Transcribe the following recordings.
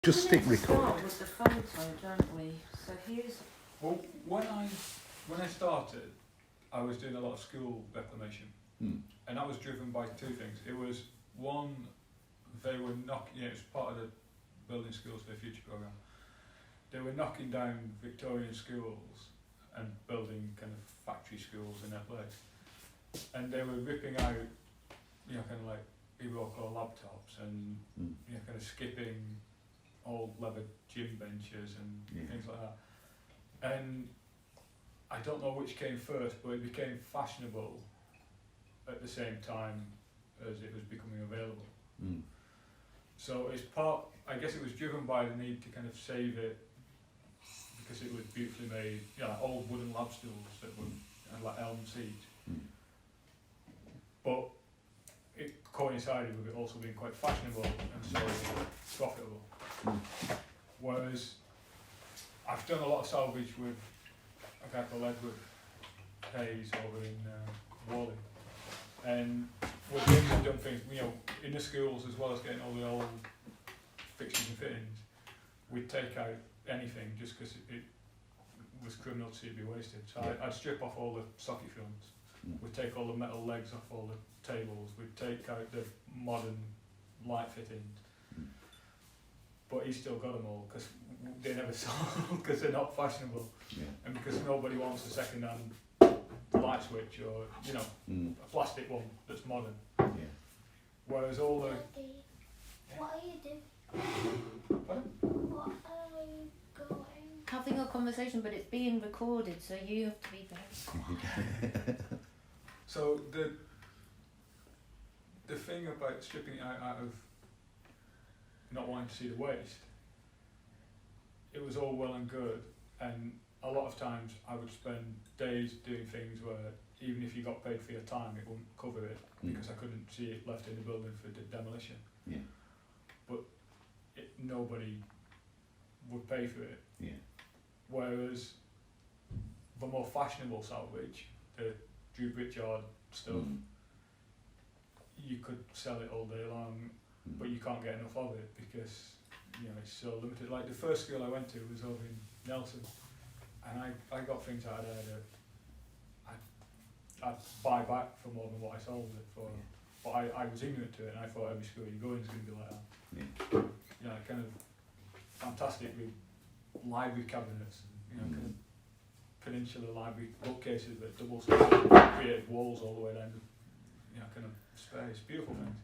Just stick record. Start with the photo, don't we? So here's. Well, when I started, I was doing a lot of school reclamation, and that was driven by two things. It was one, they were knocking. It was part of the Building Schools for the Future programme. They were knocking down Victorian schools and building kind of factory schools in their place, and they were ripping out, kind of like Iroko laptops and kind of skipping old leather gym benches and things like that. And I don't know which came first, but it became fashionable at the same time as it was becoming available. So it's part, I guess it was driven by the need to kind of save it because it was beautifully made, like old wooden lab stools that were like elm seats. But it coincided with it also being quite fashionable and so profitable. Whereas I've done a lot of salvage with a guy called Edward Hayes over in Wally, and with him we've done things, in the schools as well as getting all the old fixtures and fittings. We'd take out anything just because it was criminal to see it be wasted. So I'd strip off all the socket fronts, we'd take all the metal legs off all the tables, we'd take out the modern light fittings. But he's still got them all because they never sold because they're not fashionable, and because nobody wants a second-hand light switch or a plastic one that's modern. Whereas all the What are you doing? Pardon? What are you going? Having a conversation, but it's being recorded, so you have to be very quiet. So the thing about stripping it out of not wanting to see the waste, it was all well and good, and a lot of times I would spend days doing things where even if you got paid for your time it wouldn't cover it because I couldn't see it left in the building for demolition. But nobody would pay for it. Whereas the more fashionable salvage, the Drew Pritchard stuff, you could sell it all day long, but you can't get enough of it because it's so limited. Like the first school I went to was over in Nelson, and I got things out of there that I'd buy back for more than what I sold it for. But I was ignorant to it, and I thought every school you go in is going to be like that. Kind of fantastic with library cabinets, kind of peninsular library bookcases that double created walls all the way down, kind of space, beautiful things.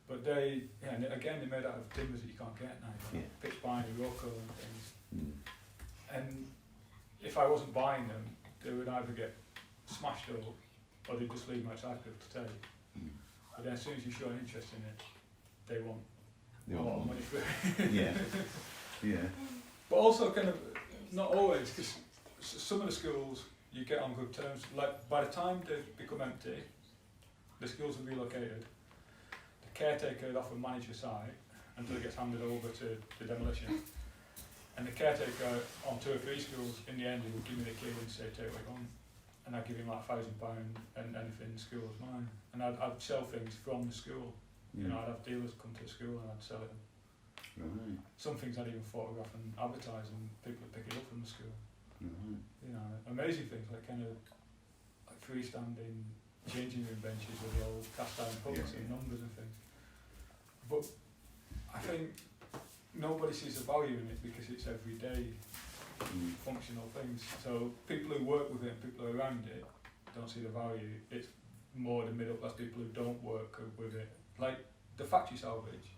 But they made out of timbers that you can't get now, pitch pine, Iroko and things. And if I wasn't buying them, they would either get smashed up or they'd just leave them outside for people to take. But then as soon as you show an interest in it, they want a lot of money for it. But also kind of, not always, because some of the schools you get on good terms. Like by the time they become empty, the schools are relocated. The caretaker would often manage the site until it gets handed over to the demolition. And the caretaker on 2 or 3 schools, in the end, he would give me the key and say, take what you want. And I'd give him like £1,000 and anything in the school was mine. And I'd sell things from the school. I'd have dealers come to the school and I'd sell it. Some things I'd even photograph and advertise and people would pick it up from the school. Amazing things like kind of like freestanding changing room benches with the old cast iron hooks and numbers and things. But I think nobody sees the value in it because it's everyday functional things. So people who work with it and people who are around it don't see the value. It's more the middle class people who don't work with it. Like the factory salvage,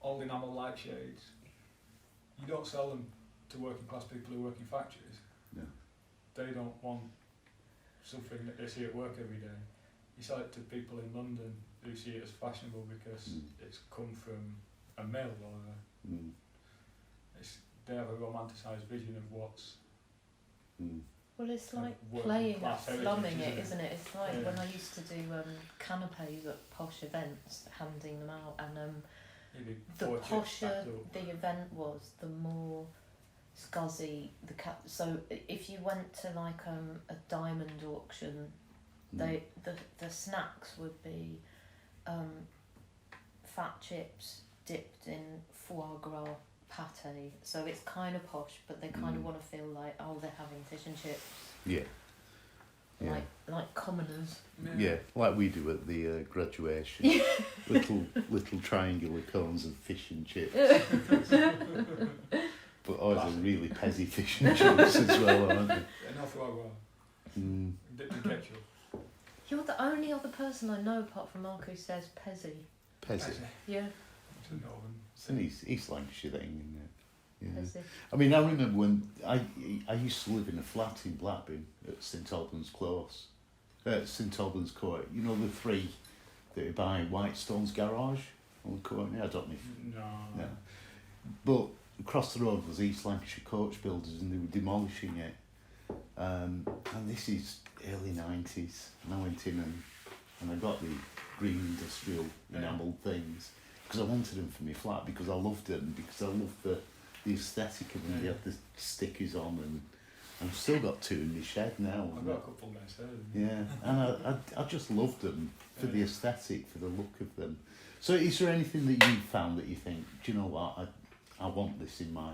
old enamel light shades, you don't sell them to working class people who work in factories. They don't want something that they see at work every day. You sell it to people in London who see it as fashionable because it's come from a mill or they have a romanticised vision of what's Well, it's like working playing class at heritage, slumming it, isn't it? isn't it? It's like when I used to do canapes at posh events, handing them out, and the posher the event was, the more scuzzy the cat. So if you went to like a diamond auction, the snacks would be fat chips, dipped in foie gras pate. So it's kind of posh, but they kind of want to feel like, oh, they're having fish and chips. Yeah. Yeah. Like commoners. Yeah, like we do at the graduation. little triangular cones of fish and chips. But ours are really pezzy fish and chips as well, aren't they? Yeah, no foie gras. Dipped in ketchup. You're the only other person I know apart from Mark who says pezzy. Pezzy. Yeah. I don't know. It's an East Lancashire thing, isn't it? Yeah. Pezzy. I mean, I remember when I used to live in a flat in Blackburn at St Albans Close, St Albans Court. You know the three that are by Whitestone's garage on the corner? I don't know if... No. But across the road was East Lancashire Coach Builders and they were demolishing it. And this is early 90s. And I went in and I got the green industrial enamelled things because I wanted them for my flat because I loved them, because I loved the aesthetic of them. They had the stickers on and I've still got two in my shed now. I've got a couple downstairs. Yeah, and I just loved them for the aesthetic, for the look of them. So is there anything that you found that you think, do you know what, I want this in my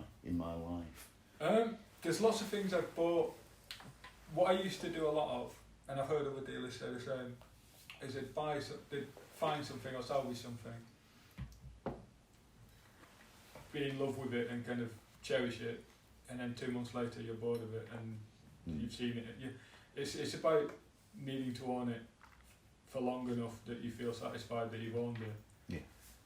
life? There's lots of things I've bought. What I used to do a lot of, and I've heard other dealers say the same, is they'd find something or salvage something, be in love with it and kind of cherish it, and then 2 months later you're bored of it and you've seen it. It's about needing to own it for long enough that you feel satisfied that you've owned it. Yeah.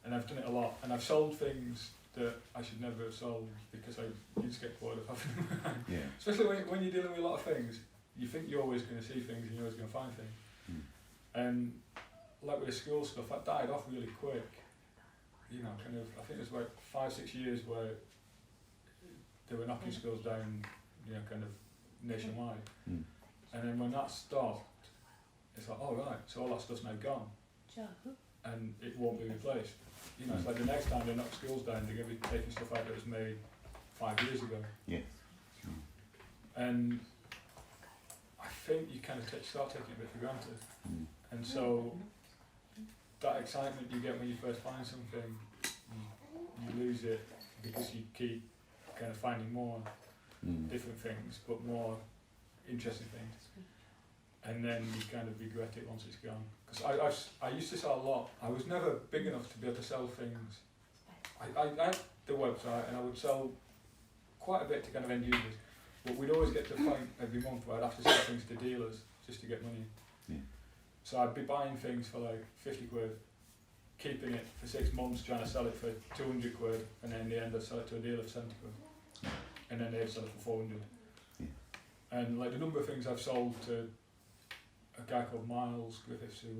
And I've done it a lot, and I've sold things that I should never have sold because you just get bored of having them around. Yeah. Especially when you're dealing with a lot of things, you think you're always going to see things and you're always going to find things. And like with the school stuff, that died off really quick. You know, kind of, I think it was about 5-6 years where they were knocking schools down, you know, kind of nationwide. And then when that stopped, it's like, oh right, so all that stuff's now gone. And it won't be replaced. You know, it's like the next time they knock schools down, they're going to be taking stuff out that was made 5 years ago. Yeah. And I think you kind of start taking it a bit for granted. And so that excitement you get when you first find something, you lose it because you keep kind of finding more different things, but more interesting things. And then you kind of regret it once it's gone. Because I used to sell a lot. I was never big enough to be able to sell things. I had the website and I would sell quite a bit to kind of end users, but we'd always get to a point every month where I'd have to sell things to dealers just to get money. Yeah. So I'd be buying things for like 50 quid, keeping it for 6 months, trying to sell it for 200 quid, and then in the end I'd sell it to a dealer for 70 quid. And then they'd sell it for 400. Yeah. And like the number of things I've sold to a guy called Miles Griffiths who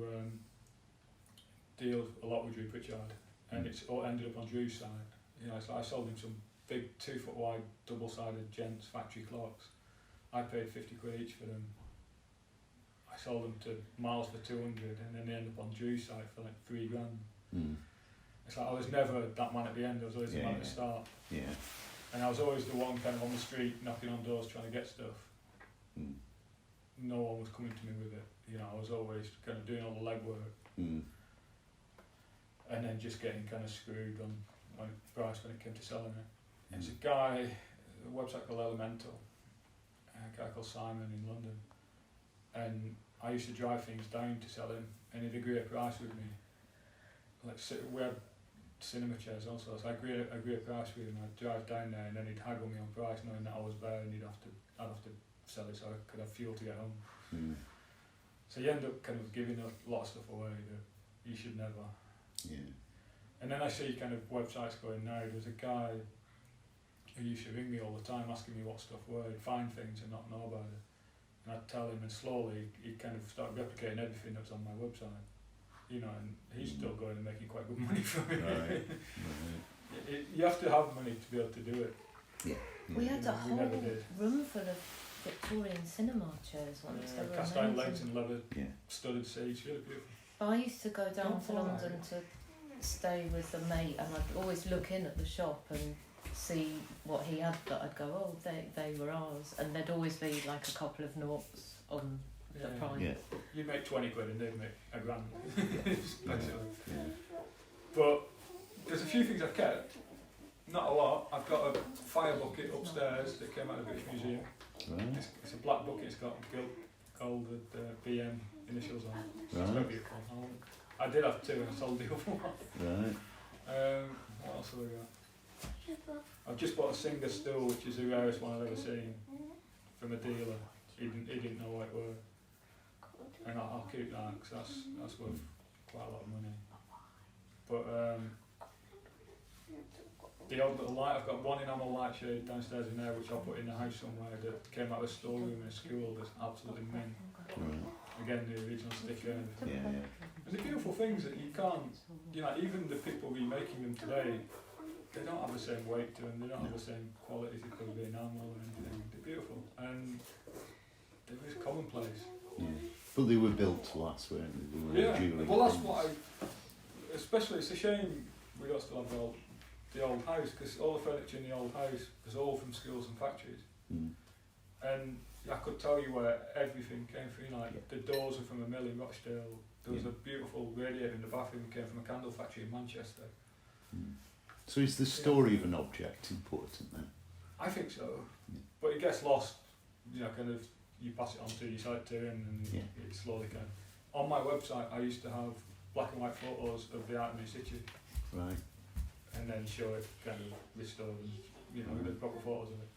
deals a lot with Drew Pritchard, and it's all ended up on Drew's side. You know, so I sold him some big 2 foot wide double-sided gents factory clocks. I paid 50 quid each for them. I sold them to Miles for 200, and then they end up on Drew's side for like 3 grand. It's like I was never that man at the end. I was always the man at the start. Yeah. And I was always the one kind of on the street knocking on doors trying to get stuff. No one was coming to me with it. You know, I was always kind of doing all the legwork. And then just getting kind of screwed on price when it came to selling it. There's a guy, a website called Elemental, a guy called Simon in London, and I used to drive things down to sell him, and he'd agree a price with me. Like we had cinema chairs also, so I'd agree a price with him. I'd drive down there, and then he'd haggle me on price, knowing that I was there, and I'd have to sell it so I could have fuel to get home. So you end up kind of giving a lot of stuff away that you should never. Yeah. And then I see kind of websites going now. There's a guy who used to ring me all the time asking me what stuff were. He'd find things and not know about it. And I'd tell him, and slowly he'd kind of start replicating everything that's on my website. You know, and he's still going and making quite good money from it. Right. You have to have money to be able to do it. Yeah. We had a We whole never did. room full of Victorian cinema chairs once. They were Cast iron legs amazing. and leather studded seats, really beautiful. But I used to go down to London to stay with a mate, and I'd always look in at the shop and see what he had that I'd go, oh, they were ours, and there'd always be like a couple of noughts on the price. Yeah. You'd make 20 quid and they'd make £1,000. Yeah. But there's a few things I've kept, not a lot. I've got a fire bucket upstairs that came out of the British Museum. Right. It's a black bucket, it's got gold with BM initials on it. It's Right. very beautiful. I did have two and I sold the other one. Right. What else have I got? I've just bought a Singer stool, which is the rarest one I've ever seen, from a dealer. He didn't know what it were. And I'll keep that because that's worth quite a lot of money. But the odd little light, I've got one enamel light shade downstairs in there which I'll put in the house somewhere that came out of a storeroom in a school that's absolutely mint. Right. Again, the original sticker. Yeah. And the beautiful things that you can't, even the people remaking them today, they don't have the same weight to them, they don't have the same quality to the enamel or anything. They're beautiful and they're just commonplace. Yeah. But they were built to last, weren't they? They were enduring well that's things. what especially it's a shame we don't still have the old house because all the furniture in the old house was all from schools and factories. Mm. And I could tell you where everything came from, the doors are from a mill in Rochdale, there was a beautiful radiator in the bathroom that came from a candle factory in Manchester. Mm. So is the story of an object important then? I think so, Yeah. but it gets lost, kind of, you pass it on to your site too and it slowly kind of... On my website I used to have black and white photos of the item in situ. Right. And then show it kind of restored and, the proper photos of it.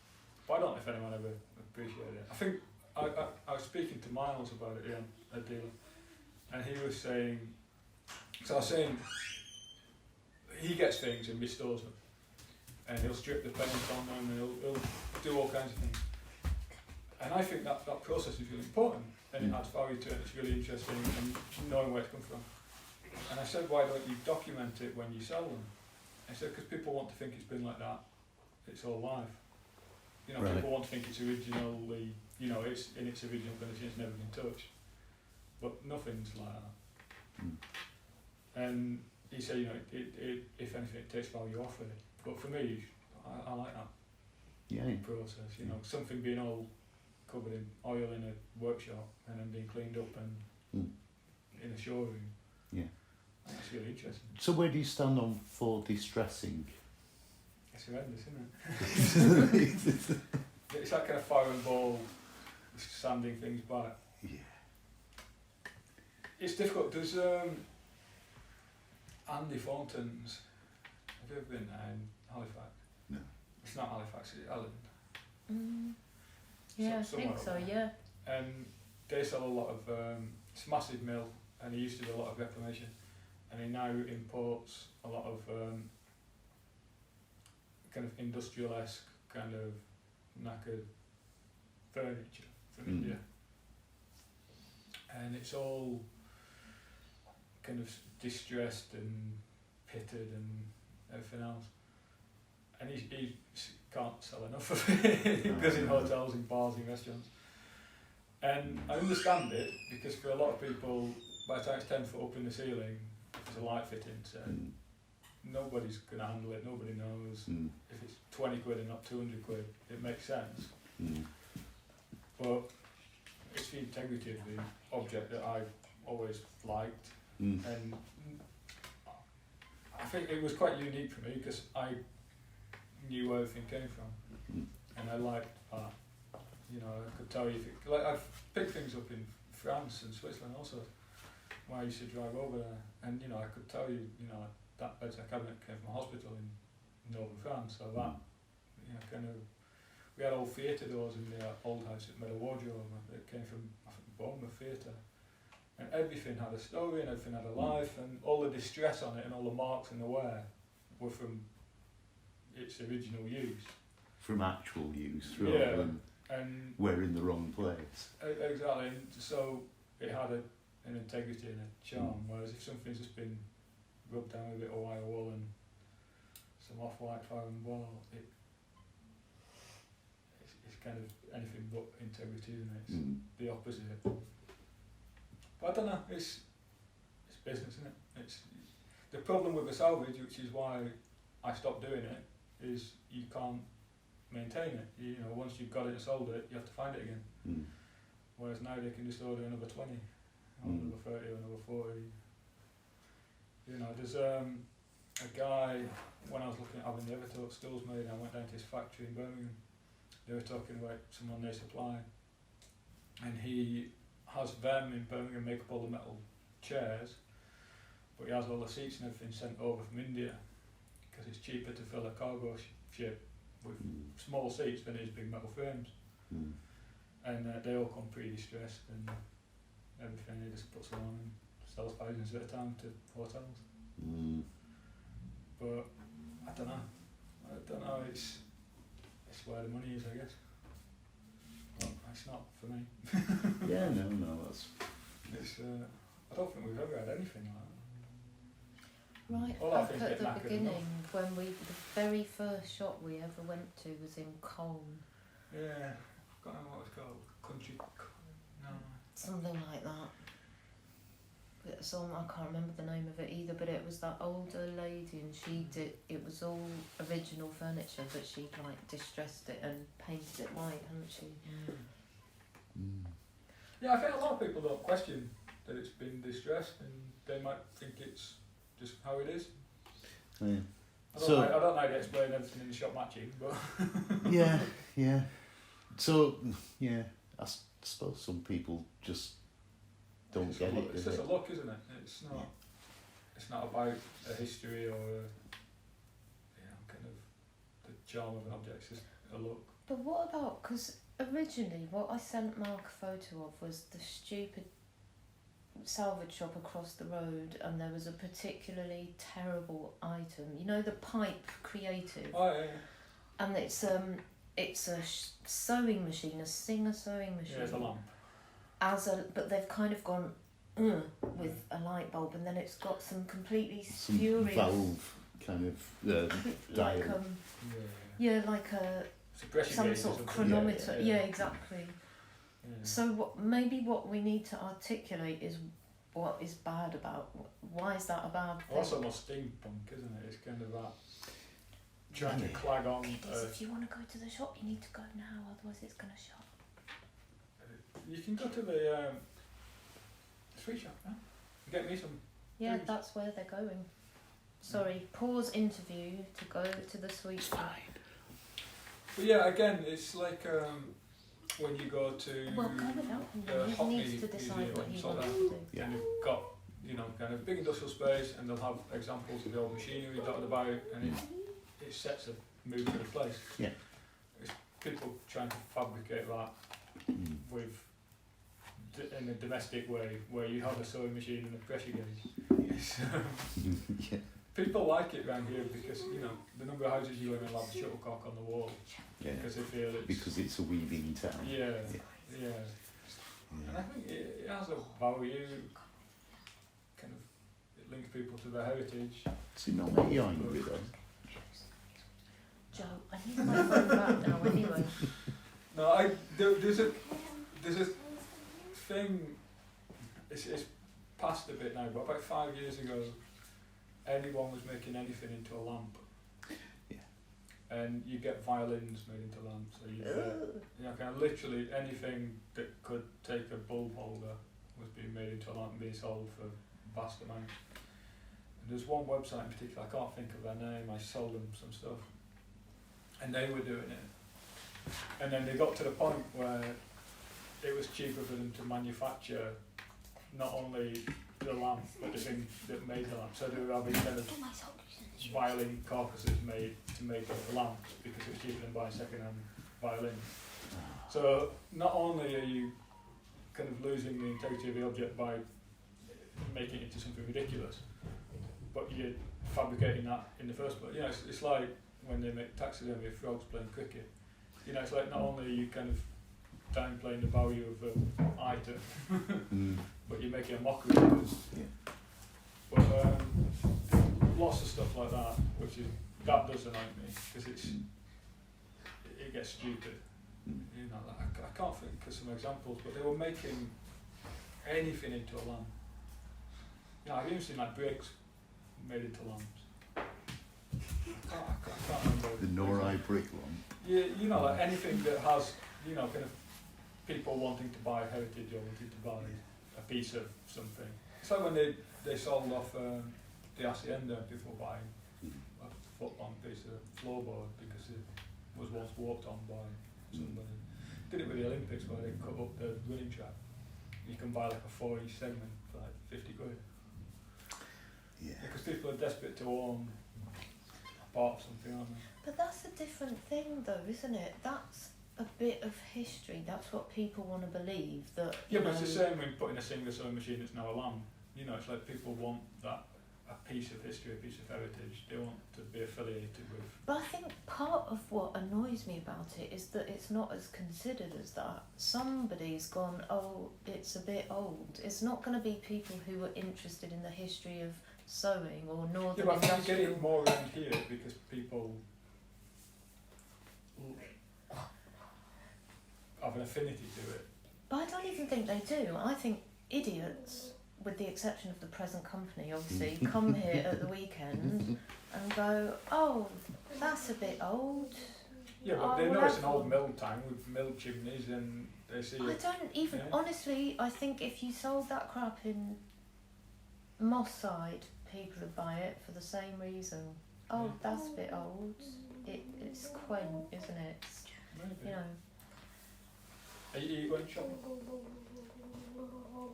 But I don't know if anyone ever appreciated it. I think I was speaking to Miles about it, a dealer, and he was saying, so I was saying, he gets things and restores them, and he'll strip the paint on them, and he'll do all kinds of things. And I think that process is really important, and it adds value to it, it's really interesting, and knowing where it's come from. And I said, why don't you document it when you sell them? I said, because people want to think it's been like that its whole life. Right. People want to think it's originally, it's in its original condition, it's never been touched. But nothing's like that. Mm. And he said, if anything, it takes value off it. But for me, I like that process. Something being all covered in oil in a workshop and then being cleaned up and in a showroom. Yeah. That's really interesting. So where do you stand on for distressing? It's horrendous, isn't it? It's that kind of fire and ball, sanding things back. Yeah. It's difficult. There's Andy Thornton's. Have you ever been there in Halifax? No. It's not Halifax, it's Ellen. Yeah, I think so, yeah. And they sell a lot of, it's a massive mill, and he used to do a lot of reclamation, and he now imports a lot of kind of industrial-esque, kind of knackered furniture from India. And it's all kind of distressed and pitted and everything else. And he can't sell enough of it. It goes in hotels, in bars, in restaurants. And I understand it, because for a lot of people, by the time it's 10 foot up in the ceiling, if there's a light fitting, so nobody's going to handle it, nobody knows. If it's 20 quid and not 200 quid, it makes sense. But it's the integrity of the object that I've always liked. And I think it was quite unique for me, because I knew where everything came from. And I liked that. I could tell you, I've picked things up in France and Switzerland also, where I used to drive over there, and I could tell you, that bedside cabinet came from a hospital in northern France, so that, we had old theatre doors in the old house that made a wardrobe that came from, I think, Bournemouth Theatre, and everything had a story and everything had a life, and all the distress on it and all the marks and the wear were from its original use. From actual use, rather than and we're in the wrong place. Exactly, and so it had an integrity and a charm, whereas if something's just been rubbed down with a bit of wire wool and some off-white fire and ball, it's kind of anything but integrity, isn't it? It's the opposite. But I don't know, it's business, isn't it? It's the problem with the salvage, which is why I stopped doing it, is you can't maintain it. Once you've got it and sold it, you have to find it again. Whereas now they can just order another 20, or another 30, or another 40. There's a guy, when I was looking at having the Everton stills made, I went down to his factory in Birmingham. They were talking about someone they supply, and he has them in Birmingham make up all the metal chairs, but he has all the seats and everything sent over from India because it's cheaper to fill a cargo ship with small seats than it is big metal frames. And they all come pre-distressed and everything. He just puts them on and sells thousands at a time to hotels. But I don't know. It's where the money is, I guess. Well, it's not for me. Yeah, no, that's. It's. I don't think we've ever had anything like that. Right All our back things at get the knackered beginning, when the very first shop we ever went to was in Colne. Yeah, I can't remember what it's called. Country. No. Something like that. But I can't remember the name of it either, but it was that older lady and she did, it was all original furniture, but she'd like distressed it and painted it white, hadn't she? Yeah, I think a lot of people don't question that it's been distressed and they might think it's just how it is. Yeah. I don't know how to explain everything in the shop matching, but... yeah. So, yeah, I suppose some people just don't get it. It's just a look, isn't it? It's not. Yeah. It's not about a history or kind of the charm of an object. It's just a look. But what about, because originally what I sent Mark a photo of was the stupid salvage shop across the road, and there was a particularly terrible item. You know, the pipe creative. Oh yeah. And it's a sewing machine, a Singer sewing machine. Yeah, it's a lamp. But they've kind of gone with a light bulb, and then it's got some completely spurious valve kind of dial. Like some gauge sort of chronometer. Yeah, exactly. Yeah. So maybe what we need to articulate is what is bad about. Why is that a bad thing? Well, that's almost steampunk, isn't it? It's kind of that trying to clag on. Because if you want to go to the shop, you need to go now, otherwise it's going to shut. You can go to the sweet shop now. Get me some. Yeah, food. that's where they're going. Sorry, pause interview to go to the sweet shop. But yeah, again, it's like when you go to Well, go without him. He needs to decide what he wants to do. Yeah. And they've got, kind of big industrial space, and they'll have examples of the old machinery dotted about, and it sets a mood for the place. Yeah. It's people trying to fabricate that with in a domestic way, where you have a sewing machine and a pressure gauge. People like it around here because the number of houses you live in will have a shuttlecock on the wall. Yeah. Because they feel it's a weaving town. Yeah. And I think it has a value. Kind of, it links people to their heritage. Does it not make you angry though? Joe, I need my phone back now anyway. No, there's a thing. It's past a bit now, but about 5 years ago, anyone was making anything into a lamp. Yeah. And you get violins made into lamps. So you get, kind of literally anything that could take a bulb holder was being made into a lamp and being sold for vast amounts. And there's one website in particular, I can't think of their name, I sold them some stuff. And they were doing it. And then they got to the point where it was cheaper for them to manufacture not only the lamp, but the thing that made the lamp. So they were having kind of violin carcasses made to make the lamps because it was cheaper than buying second-hand violins. So not only are you kind of losing the integrity of the object by making it into something ridiculous, but you're fabricating that in the first place. It's like when they make taxidermy of frogs playing cricket. It's like not only are you kind of downplaying the value of the item, but you're making a mockery of it. But lots of stuff like that, that does annoy me because it gets stupid. I can't think of some examples, but they were making anything into a lamp. I've even seen like bricks made into lamps. I can't remember. The Norai brick lamp. Yeah, like anything that has, kind of people wanting to buy heritage or wanting to buy a piece of something. It's like when they sold off the Hacienda before buying a foot-long piece of floorboard because it was once walked on by somebody. Did it with the Olympics where they cut up the running track. You can buy like a 4-inch segment for like 50 quid. Yeah. Because people are desperate to own a part of something, aren't they? But that's a different thing though, isn't it? That's a bit of history. That's what people want to believe. That Yeah, but it's the same when putting a single sewing machine that's now a lamp. You know, it's like people want that, a piece of history, a piece of heritage. They want to be affiliated with. But I think part of what annoys me about it is that it's not as considered as that. Somebody's gone, oh, it's a bit old. It's not going to be people who are interested in the history of sewing or northern Yeah, but I think you industrial. get it more around here because people have an affinity to it. But I don't even think they do. I think idiots, with the exception of the present company, obviously, come here at the weekend and go, oh, that's a bit old. Yeah, but they know it's an old mill town with mill chimneys and they see I it. don't even, honestly, I think if you sold that crap in Moss Side, people would buy it for the same reason. Oh, that's a bit old. It's quaint, isn't it? It's, Maybe. you know. Are you going shopping?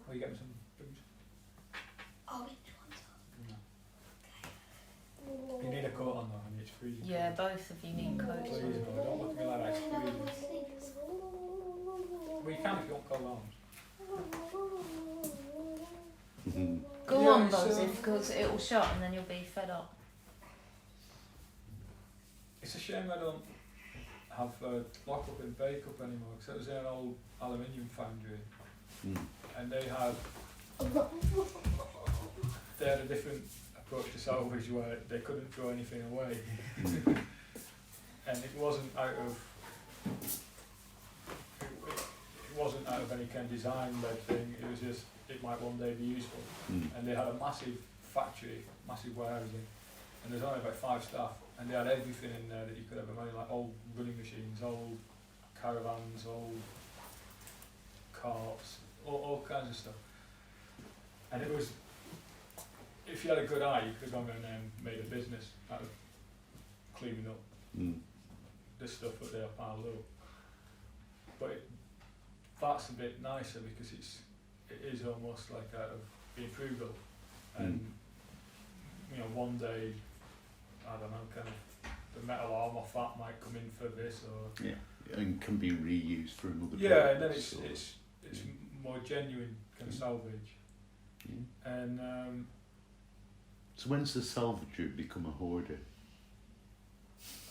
Are you getting some things? Oh, which one's No. You need a coat on though, and it's freezing. Yeah, both of you need coats. Please, no, don't look at me like that, it's freezing. Well, you can if you want cold arms. Go Yeah, on, it's, Buzzy, because it will shut and then you'll be fed up. It's a shame I don't have lock up and bake up anymore, because it was in an old aluminium foundry, and they had a different approach to salvage where they couldn't throw anything away. And it wasn't out of any kind of design led thing, it was just it might one day be useful. And they had a massive factory, massive warehousing, and there's only about 5 staff, and they had everything in there that you could ever imagine, like old running machines, old caravans, old carts, all kinds of stuff. And it was, if you had a good eye, you could have gone and made a business out of cleaning up the stuff that they are piled up. But that's a bit nicer because it is almost like out of being frugal, and you know, one day, I don't know, kind of the metal arm off that might come in for this, or and can be reused for another. Yeah, and then it's more genuine kind of salvage. And so when's the salvager become a hoarder?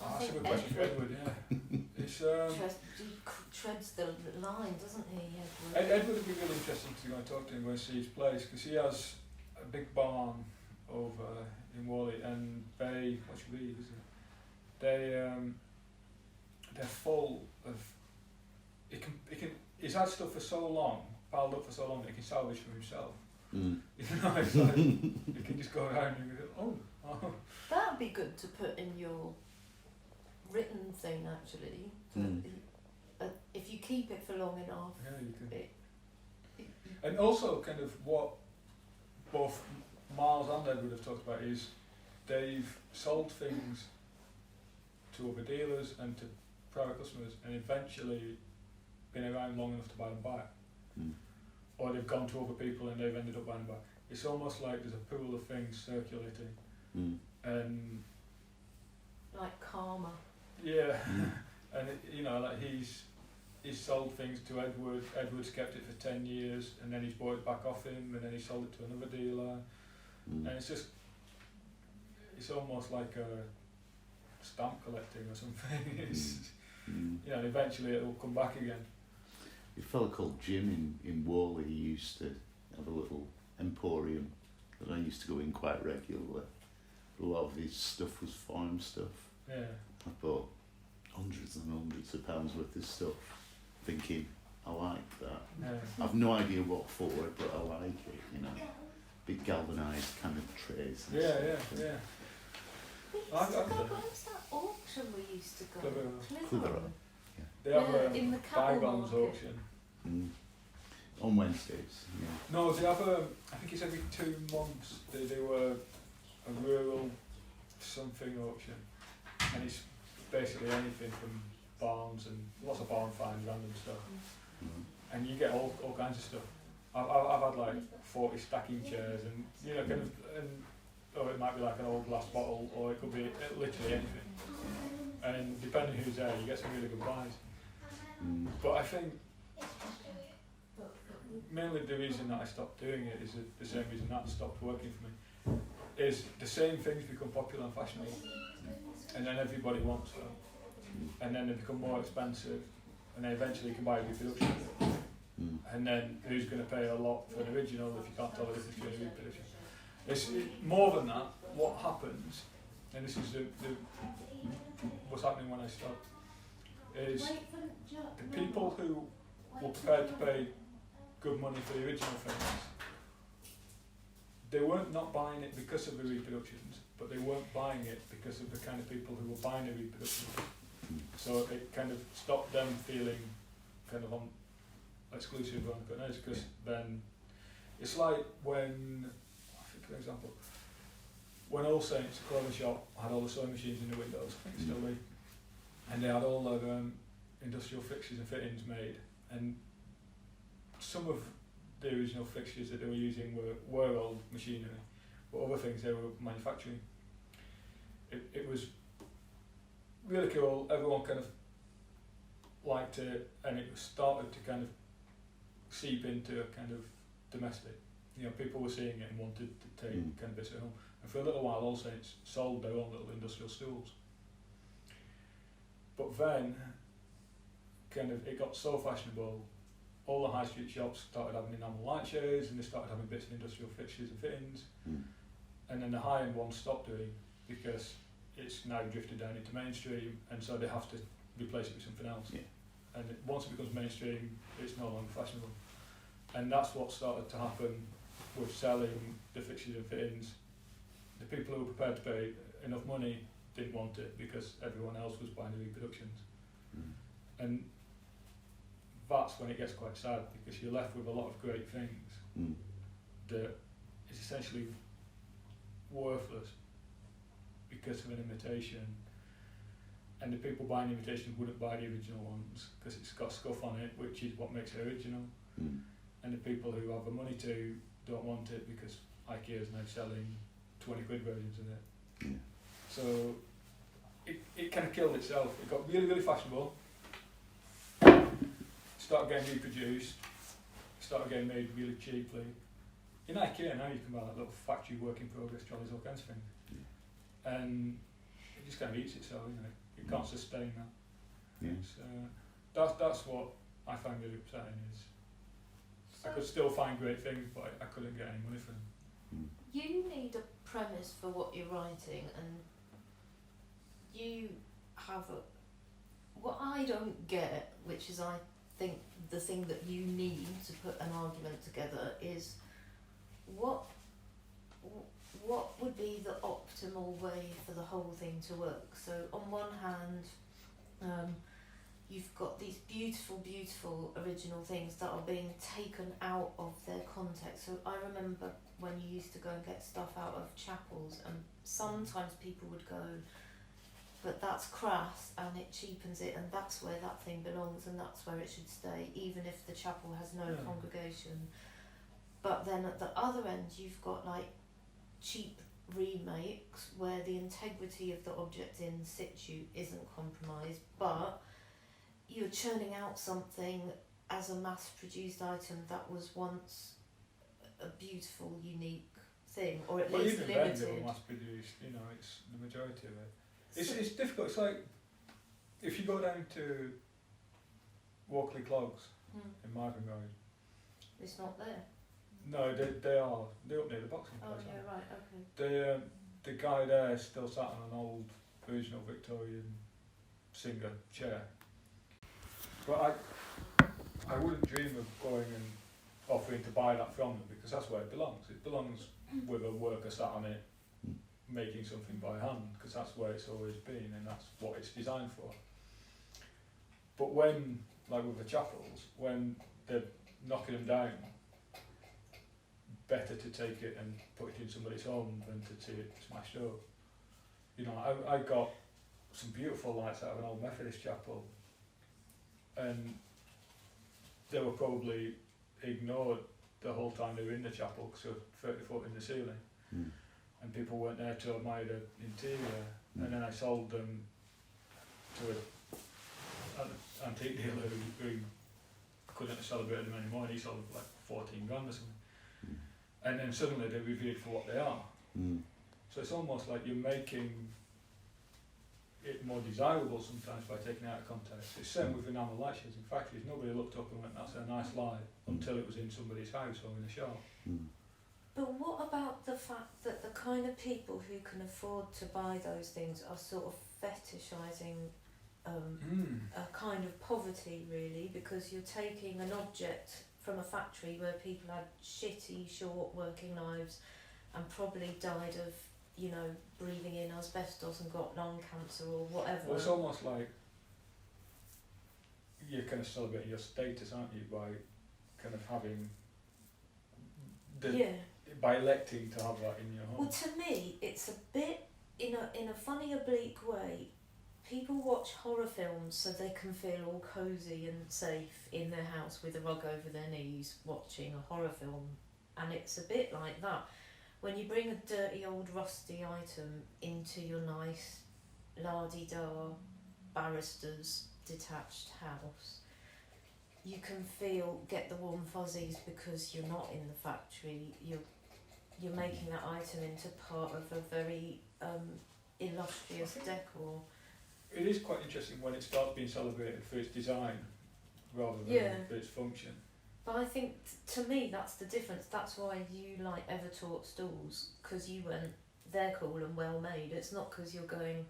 that's a good question for Edward. Yeah, it's He treads the line, doesn't he, Edward? Edward would be really interesting to go and talk to him, go and see his place, because he has a big barn over in Whalley, and they, what's your read, is it? They're full of. He's had stuff for so long, piled up for so long that he can salvage for himself. You know, it's like you can just go around and go, oh. That'd be good to put in your written thing, actually. If you keep it for long enough. Yeah, you can. And also, kind of what both Miles and Edward have talked about is they've sold things to other dealers and to private customers, and eventually been around long enough to buy them back. Or they've gone to other people and they've ended up buying them back. It's almost like there's a pool of things circulating. And like karma. yeah, and you know, like he's sold things to Edward. Edward's kept it for 10 years, and then he's bought it back off him, and then he sold it to another dealer. And it's almost like a stamp collecting or something. You know, eventually it will come back again. A fellow called Jim in Whalley, he used to have a little emporium that I used to go in quite regularly. A lot of his stuff was farm stuff. Yeah. I bought hundreds and hundreds of pounds worth of stuff, thinking, I like that. Yeah. I've no idea what for, but I like it, you know. Big galvanised kind of trays. And stuff. Yeah. Where's that auction we used to go? Clitheroe. They have in the a cattle bygones market. auction. On Wednesdays, yeah. No, they have I think it's every 2 months they do a rural something auction, and it's basically anything from barns and lots of barn finds, random stuff, and you get all kinds of stuff. I've had like 40 stacking chairs, and you know, kind of, or it might be like an old glass bottle, or it could be literally anything. And depending who's there, you get some really good buys. But I think mainly the reason that I stopped doing it is the same reason that stopped working for me. Is the same things become popular and fashionable, and then everybody wants them, and then they become more expensive, and then eventually you can buy a reproduction. And then who's going to pay a lot for an original if you can't tell the difference between a reproduction? It's more than that. What happens, and this is what's happening when I stop, is the people who were prepared to pay good money for the original things, they weren't not buying it because of the reproductions, but they weren't buying it because of the kind of people who were buying the reproductions. So it kind of stopped them feeling kind of on exclusive on the edge, because then it's like when, I think for example, when All Saints, the clothing shop, had all the sewing machines in the windows, I think it's still there, and they had all their industrial fixtures and fittings made, and some of the original fixtures that they were using were old machinery, but other things they were manufacturing. It was really cool, everyone kind of liked it, and it started to kind of seep into a kind of domestic. You know, people were seeing it and wanted to take kind of bits at home. And for a little while, All Saints sold their own little industrial stools. But then, kind of, it got so fashionable. All the high street shops started having enamel light shades, and they started having bits of industrial fixtures and fittings. And then the high end ones stopped doing, because it's now drifted down into mainstream, and so they have to replace it with something else. And once it becomes mainstream, it's no longer fashionable. And that's what started to happen with selling the fixtures and fittings. The people who were prepared to pay enough money didn't want it because everyone else was buying the reproductions. And that's when it gets quite sad, because you're left with a lot of great things that is essentially worthless because of an imitation. And the people buying the imitations wouldn't buy the original ones because it's got scuff on it, which is what makes it original. And the people who have the money to don't want it because IKEA is now selling 20 quid versions of it. So it kind of killed itself. It got really, really fashionable, started getting reproduced, started getting made really cheaply. In IKEA now you can buy that little factory work in progress trolleys, all kinds of things. And it just kind of eats itself, you know. It can't sustain that. So that's what I find really upsetting, is I could still find great things, but I couldn't get any money for them. You need a premise for what you're writing, and you have what I don't get, which is I think the thing that you need to put an argument together is what would be the optimal way for the whole thing to work. So on one hand, you've got these beautiful, beautiful original things that are being taken out of their context. So I remember when you used to go and get stuff out of chapels, and sometimes people would go, but that's crass and it cheapens it, and that's where that thing belongs and that's where it should stay, even if the chapel has no congregation. But then at the other end, you've got like cheap remakes where the integrity of the object in situ isn't compromised, but you're churning out something as a mass-produced item that was once a beautiful, unique thing, or at least even limited. then they were mass-produced, you know, it's the majority of it. It's difficult. It's like if you go down to Walkley Clogs in Marvin Road. It's not there. No, they're up near the boxing place. Oh yeah, right, okay. The guy there still sat on an old original Victorian Singer chair. But I wouldn't dream of going and offering to buy that from them, because that's where it belongs. It belongs with a worker sat on it making something by hand, because that's where it's always been and that's what it's designed for. But when, like with the chapels, when they're knocking them down, better to take it and put it in somebody's home than to see it smashed up. You know, I got some beautiful lights out of an old Methodist chapel, and they were probably ignored the whole time they were in the chapel because they were 30 foot in the ceiling, and people weren't there to admire the interior. And then I sold them to an antique dealer who couldn't have celebrated them anymore, and he sold them for like 14 grand or something. And then suddenly they're revered for what they are. So it's almost like you're making it more desirable sometimes by taking it out of context. It's the same with enamel light shades in factories. Nobody looked up and went, that's a nice light, until it was in somebody's house or in a shop. But what about the fact that the kind of people who can afford to buy those things are sort of fetishising a kind of poverty, really, because you're taking an object from a factory where people had shitty, short working lives and probably died of, you know, breathing in asbestos and got lung cancer or whatever. Well, it's almost like you're kind of celebrating your status, aren't you, by kind of having by electing to have that in your home. Well, to me, it's a bit, in a funny, oblique way, people watch horror films so they can feel all cosy and safe in their house with a rug over their knees watching a horror film, and it's a bit like that. When you bring a dirty old rusty item into your nice la-di-da barrister's detached house, you can get the warm fuzzies because you're not in the factory. You're making that item into part of a very illustrious decor. It is quite interesting when it starts being celebrated for its design rather than for its function. But I think, to me, that's the difference. That's why you like ever-taught stools, because you went, they're cool and well-made. It's not because you're going,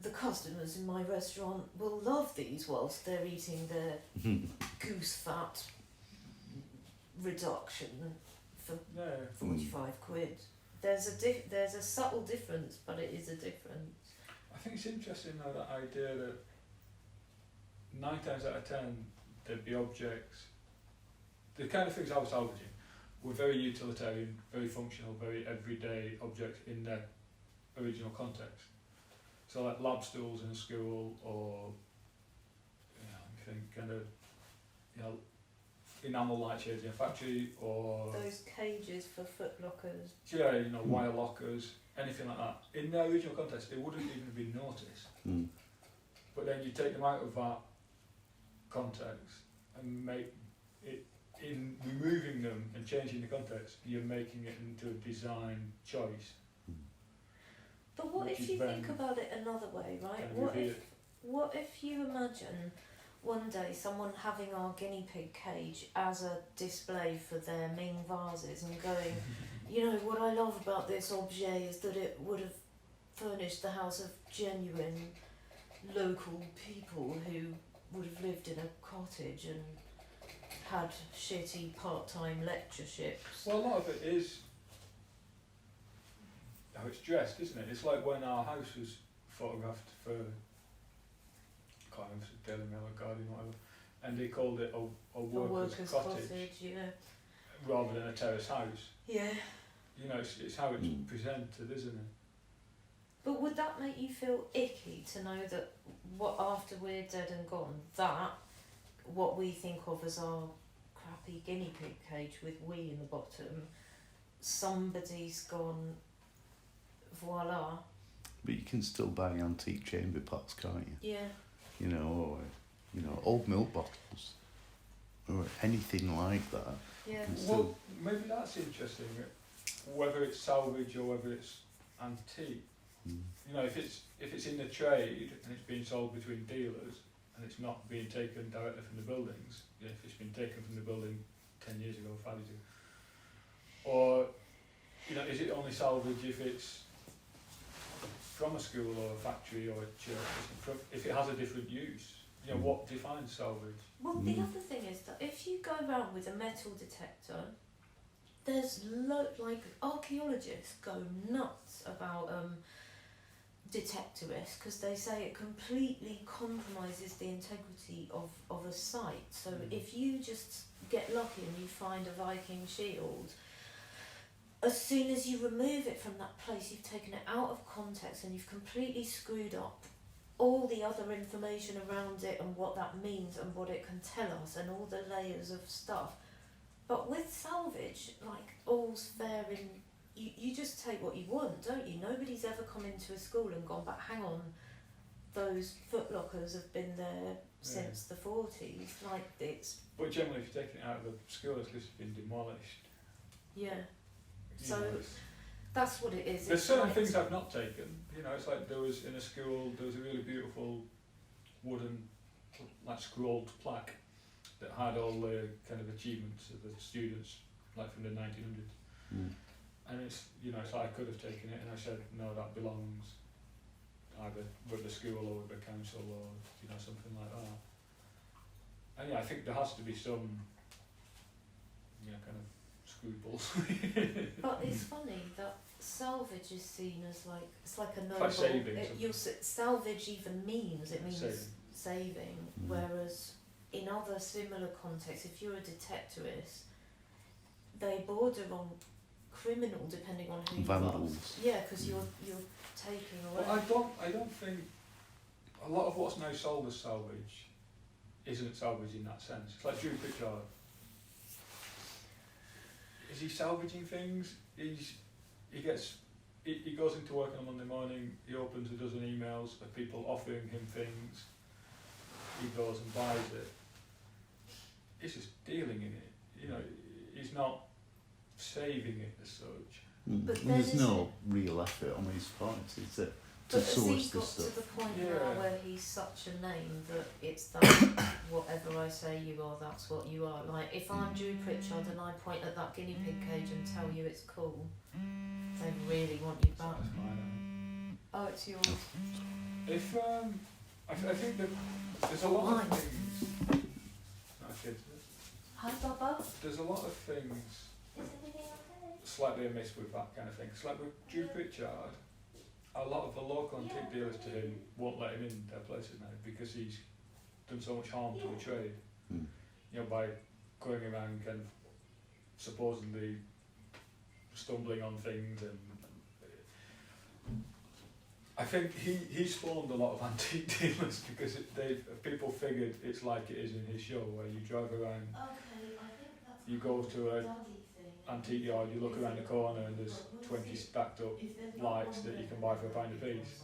the customers in my restaurant will love these whilst they're eating their goose fat reduction for 45 quid. There's a subtle difference, but it is a difference. I think it's interesting though, that idea that 9 times out of 10 there'd be objects, the kind of things I was salvaging were very utilitarian, very functional, very everyday objects in their original context. So like lab stools in a school, or I think kind of enamel light shades in a factory, or those cages for foot lockers. Yeah, wire lockers, anything like that. In their original context, they wouldn't even have been noticed. But then you take them out of that context and make it, in removing them and changing the context, you're making it into a design choice. But what if you think about it another way, right? What if you imagine one day someone having our guinea pig cage as a display for their Ming vases and going, what I love about this objet is that it would have furnished the house of genuine local people who would have lived in a cottage and had shitty part-time lectureships. Well, a lot of it is how it's dressed, isn't it? It's like when our house was photographed for Daily Mail or Guardian or whatever, and they called it a worker's cottage, rather than a terrace house. Yeah. It's how it's presented, isn't it? But would that make you feel icky to know that after we're dead and gone, that what we think of as our crappy guinea pig cage with we in the bottom, somebody's gone, voila. But you can still buy antique chamber pots, can't you? Yeah. Or old milk bottles, or anything like that. Yeah. Well, maybe that's interesting. Whether it's salvage or whether it's antique. If it's in the trade and it's being sold between dealers and it's not being taken directly from the buildings, if it's been taken from the building 10 years ago, 5 years ago, or is it only salvage if it's from a school or a factory or a church, if it has a different use? What defines salvage? Well, the other thing is that if you go around with a metal detector, there's archaeologists go nuts about detectorists because they say it completely compromises the integrity of a site. So if you just get lucky and you find a Viking shield, as soon as you remove it from that place, you've taken it out of context and you've completely screwed up all the other information around it and what that means and what it can tell us and all the layers of stuff. But with salvage, like, all's fair in... You just take what you want, don't you? Nobody's ever come into a school and gone, but hang on, those footlockers have been there since the 40s. Like, it's... But generally, if you're taking it out of the school, it's just been demolished. Yeah. You So know, that's what it is. there's It's certain like, things I've not taken. You know, it's like there was in a school, there was a really beautiful wooden, like, scrolled plaque that had all the kind of achievements of the students, like from the 1900s. And it's, you know, it's like I could have taken it and I said, no, that belongs either with the school or with the council or, you know, something like that. And yeah, I think there has to be some, you know, kind of scruples. but it's funny that salvage is seen as like, it's like a noble... like saving salvage even means, it means saving. Whereas in other similar contexts, if you're a detectorist, they border on criminal depending on who Vandals. you are. Yeah, because you're taking away... Well, I don't think a lot of what's now sold as salvage isn't salvage in that sense. It's like Drew Pritchard. Is he salvaging things? He goes into work on a Monday morning, he opens a dozen emails of people offering him things, he goes and buys it. He's just dealing in it, you know, he's not saving it as such. But And there's no real effort on his part, is it? To But has he source got this to stuff. the point Yeah. now where he's such a name that it's that whatever I say you are, that's what you are? Like, if I'm Drew Pritchard and I point at that guinea pig cage and tell you it's cool, they really want you back. That's mine. Oh, it's yours. If I think that there's a lot of things. Okay, Hi, Bubba. there's a lot of things Is everything okay? slightly amiss with that kind of thing. It's like with Drew Pritchard, a lot of the local antique dealers to him won't let him in their places now because he's done so much harm to the trade. Mm. You know, by going around kind of supposedly stumbling on things, and I think he spawned a lot of antique dealers because people figured it's like it is in his show where you drive around, Okay, I think that's you go to a Daddy thing. antique yard, you look around the corner and there's 20 stacked up lights that you can buy for £1 a piece.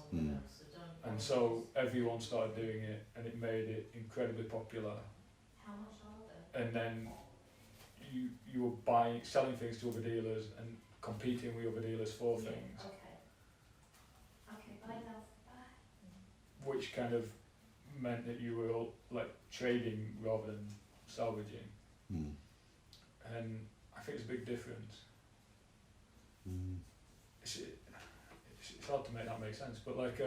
And so everyone started doing it and it made it incredibly popular. How much are they? And then you were selling things to other dealers and competing with other dealers for things, Okay. Okay, bye now. Bye. which kind of meant that you were all, like, trading rather than salvaging. Mm. And I think it's a big difference. Mm. It's hard to make that make sense, but like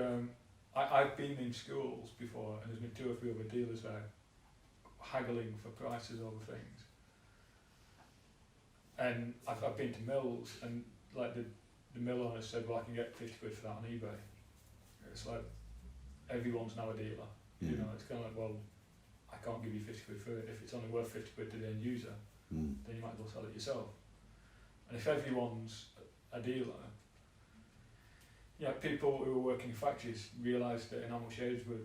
I've been in schools before and there's been 2 or 3 other dealers there haggling for prices over things. And I've been to mills and like the mill owner said, well, I can get 50 quid for that on eBay. It's like everyone's now a dealer. You know, it's kind of like, well, I can't give you 50 quid for it. If it's only worth 50 quid to the end user, Mm. then you might as well sell it yourself. And if everyone's a dealer, you know, people who were working in factories realised that enamel shades were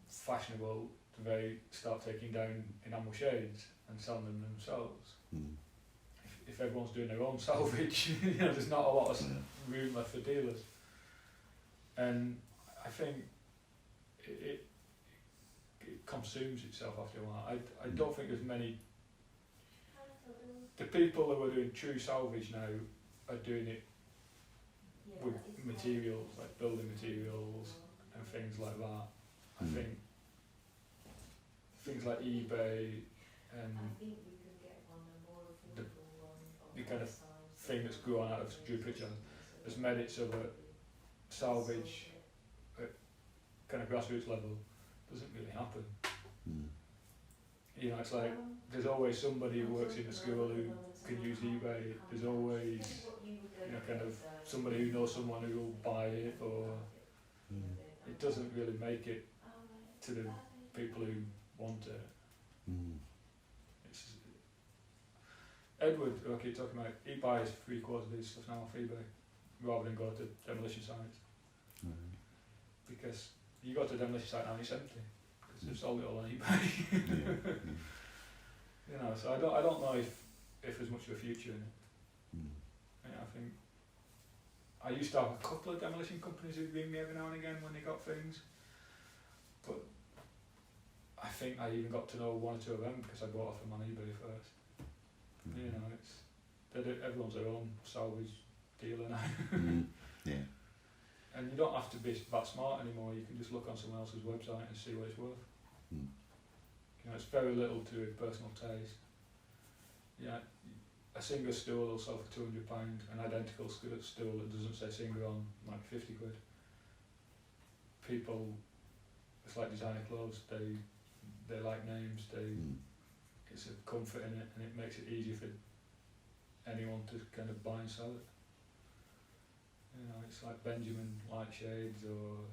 fashionable, they start taking down enamel shades and selling them themselves. Mm. If everyone's doing their own salvage, you know, there's not a lot of room left for dealers. And I think it consumes itself after a while. I don't think there's many. The people who are doing true salvage now are doing it with materials, like building materials and things like that. I Mm. think things like eBay and the kind of thing that's grown out of Drew Pritchard has made it so that salvage at kind of grassroots level doesn't really happen. Mm. You know, it's like there's always somebody who works in the school who can use eBay. There's always, you know, kind of somebody who knows someone who will buy it, or Mm. it doesn't really make it to the people who want it. Mm. It's, Edward, who I keep talking about, he buys 3/4 of his stuff now off eBay rather than go to demolition sites. Because you go to a demolition site now and it's empty because they've sold it all on eBay. You know, so I don't know if there's much of a future in it. I think I used to have a couple of demolition companies who'd ring me every now and again when they got things, but I think I even got to know one or two of them because I bought off them on eBay first. You know, everyone's their own salvage dealer now. And you don't have to be that smart anymore. You can just look on someone else's website and see what it's worth. You know, it's very little to do with personal taste. Yeah, a Singer stool will sell for £200. An identical stool that doesn't say Singer on might be 50 quid. People, it's like designer clothes. They like names. It's a comfort in it, and it makes it easy for anyone to kind of buy and sell it. You know, it's like Benjamin light shades or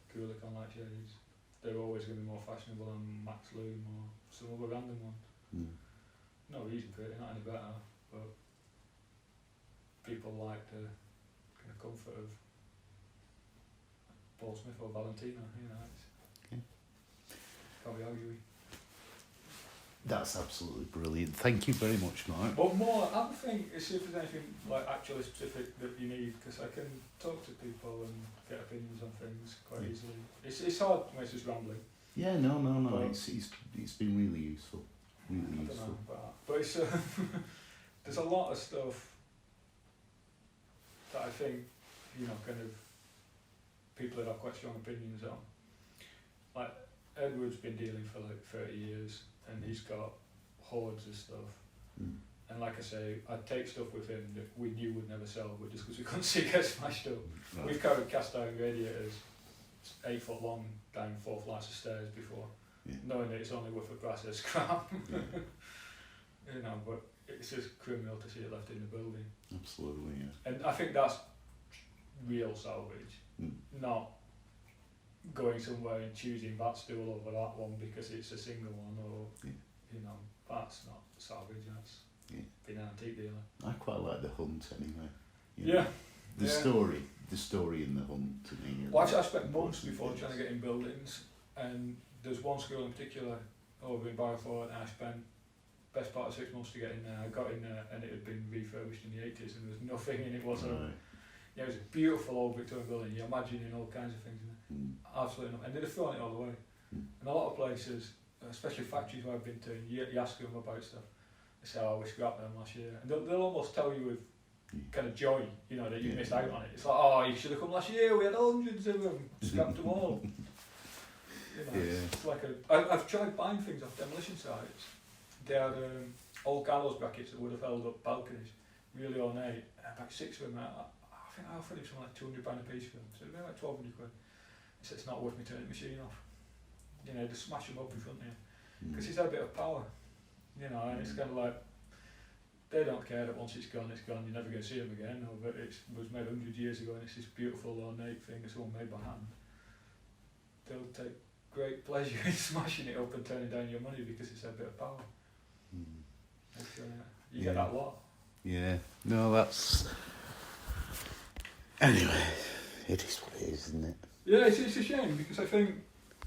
Kulikon light shades. They're always going to be more fashionable than Max Loom or some other random ones. No reason for it, they're not any better, but people like the kind of comfort of Paul Smith or Valentino, you know, can't be arguing. That's absolutely brilliant. Thank you very much, Mark. But more, I would think, see if there's anything like actually specific that you need, because I can talk to people and get opinions on things quite easily. It's hard when it's just rambling. Yeah, no. It's been really useful. Really useful. Know, but it's there's a lot of stuff that I think, you know, kind of people that have quite strong opinions on. Like Edward's been dealing for like 30 years. And he's got hordes of stuff. And like I say, I'd take stuff with him that we knew would never sell, but just because we couldn't see it get smashed up. Right. We've carried cast iron radiators 8 foot long down 4 flights of stairs before, knowing that it's only worth a price of scrap. You know, but it's just criminal to see it left in the building. Absolutely, yeah. And I think that's real salvage, not going somewhere and choosing that stool over that one because it's a single one, or you know, that's not salvage, that's being an antique dealer. I quite like the hunt anyway. The story in the hunt to me. Well, actually I spent months before trying to get in buildings, and there's one school in particular over in Barrowford, and I spent best part of 6 months to get in there. I got in there and it had been refurbished in the 80s and there was nothing in it whatsoever. Yeah, it was a beautiful old Victorian building. You're imagining all kinds of things in it. Absolutely not. And they'd have thrown it all away. And a lot of places, especially factories where I've been to, you ask them about stuff. They say, oh, we scrapped them last year. And they'll almost tell you with kind of joy, you know, that you missed out on it. It's like, oh, you should have come last year. We had hundreds of them. Scrapped them all. You know, it's like I've tried buying things off demolition sites. They had old gallows brackets that would have held up balconies, really ornate. About 6 of them. I think I offered him something like £200 a piece for them, so they're like 1,200 quid. He said it's not worth me turning the machine off. You know, just smash them up in front of you. Because he's had a bit of power, you know, and it's kind of like, they don't care that once it's gone, you're never going to see them again, or that it was made 100 years ago and it's this beautiful ornate thing that's all made by hand. They'll take great pleasure in smashing it up and turning down your money because it's had a bit of power. You get that a lot. Yeah, no, that's... Anyway, it is what it is, isn't it? Yeah, it's a shame because I think